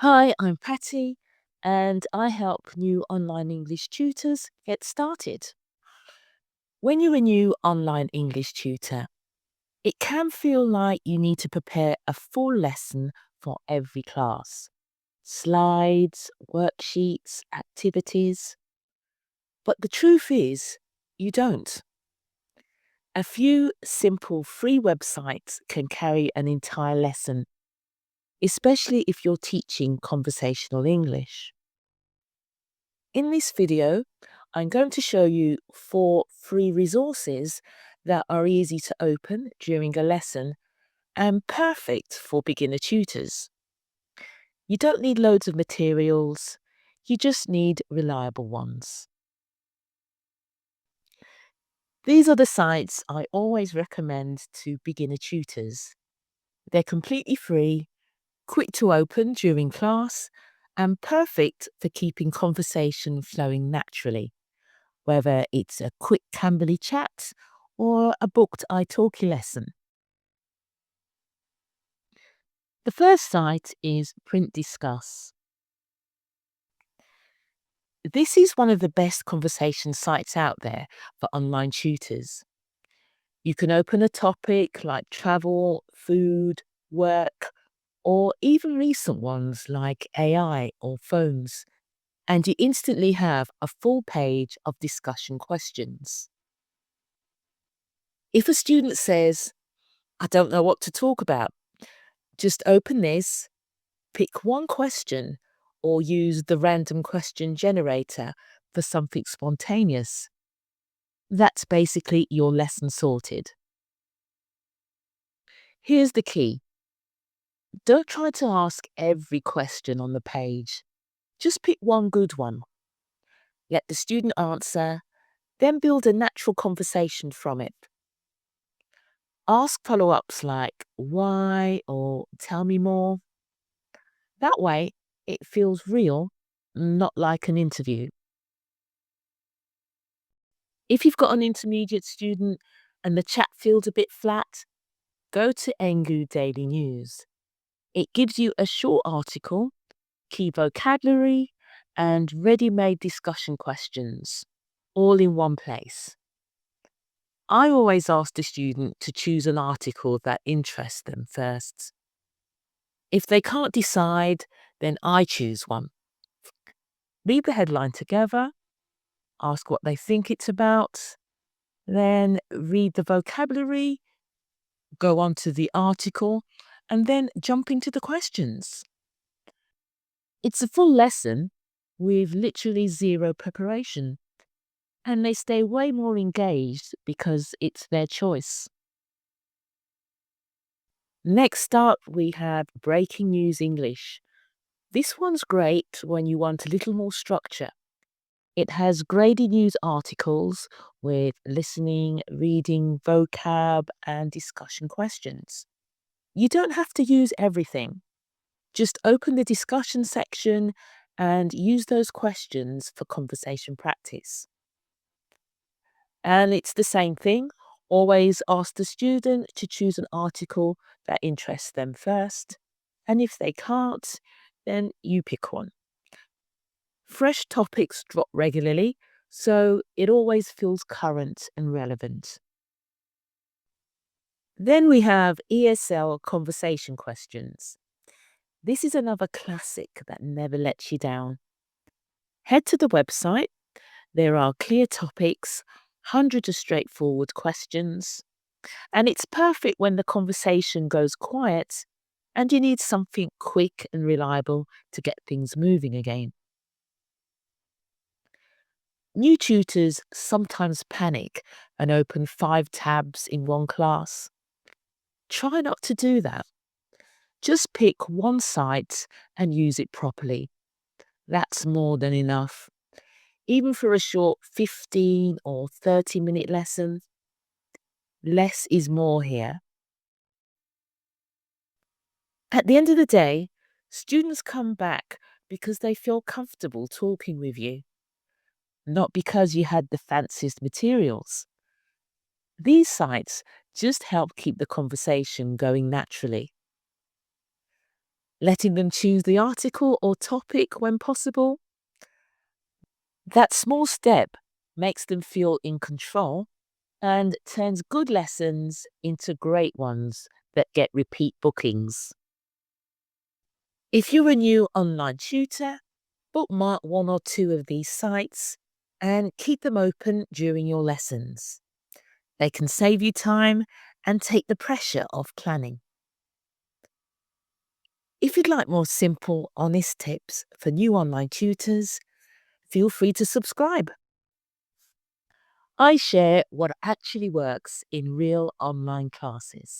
Hi, I'm Patty, and I help new online English tutors get started. When you're a new online English tutor, it can feel like you need to prepare a full lesson for every class. Slides, worksheets, activities. But the truth is, you don't. A few simple free websites can carry an entire lesson, especially if you're teaching conversational English. In this video, I'm going to show you 4 free resources that are easy to open during a lesson and perfect for beginner tutors. You don't need loads of materials, you just need reliable ones. These are the sites I always recommend to beginner tutors. They're completely free, quick to open during class, and perfect for keeping conversation flowing naturally, whether it's a quick Cambly chat or a booked italki lesson. The first site is PrintDiscuss. This is one of the best conversation sites out there for online tutors. You can open a topic like travel, food, work, or even recent ones like AI or phones, and you instantly have a full page of discussion questions. If a student says, "I don't know what to talk about," just open this, pick one question, or use the random question generator for something spontaneous. That's basically your lesson sorted. Here's the key. Don't try to ask every question on the page. Just pick one good one. Let the student answer, then build a natural conversation from it. Ask follow-ups like why or tell me more. That way, it feels real, not like an interview. If you've got an intermediate student and the chat feels a bit flat, go to Engoo Daily News. It gives you a short article, key vocabulary, and ready-made discussion questions, all in one place. I always ask the student to choose an article that interests them first. If they can't decide, then I choose one. Read the headline together, ask what they think it's about, then read the vocabulary, go on to the article, and then jump into the questions. It's a full lesson with literally zero preparation, and they stay way more engaged because it's their choice. Next up, we have Breaking News English. This one's great when you want a little more structure. It has graded news articles with listening, reading, vocab, and discussion questions. You don't have to use everything. Just open the discussion section and use those questions for conversation practice. And it's the same thing. Always ask the student to choose an article that interests them first. And if they can't, then you pick one. Fresh topics drop regularly, so it always feels current and relevant. Then we have ESL Conversation Questions. This is another classic that never lets you down. Head to the website. There are clear topics, hundreds of straightforward questions, and it's perfect when the conversation goes quiet and you need something quick and reliable to get things moving again. New tutors sometimes panic and open 5 tabs in one class. Try not to do that. Just pick one site and use it properly. That's more than enough. Even for a short 15 or 30-minute lesson, less is more here. At the end of the day, students come back because they feel comfortable talking with you, not because you had the fanciest materials. These sites just help keep the conversation going naturally. letting them choose the article or topic when possible. That small step makes them feel in control and turns good lessons into great ones that get repeat bookings. If you're a new online tutor, bookmark one or two of these sites and keep them open during your lessons. They can save you time and take the pressure off planning. If you'd like more simple, honest tips for new online tutors, feel free to subscribe. I share what actually works in real online classes.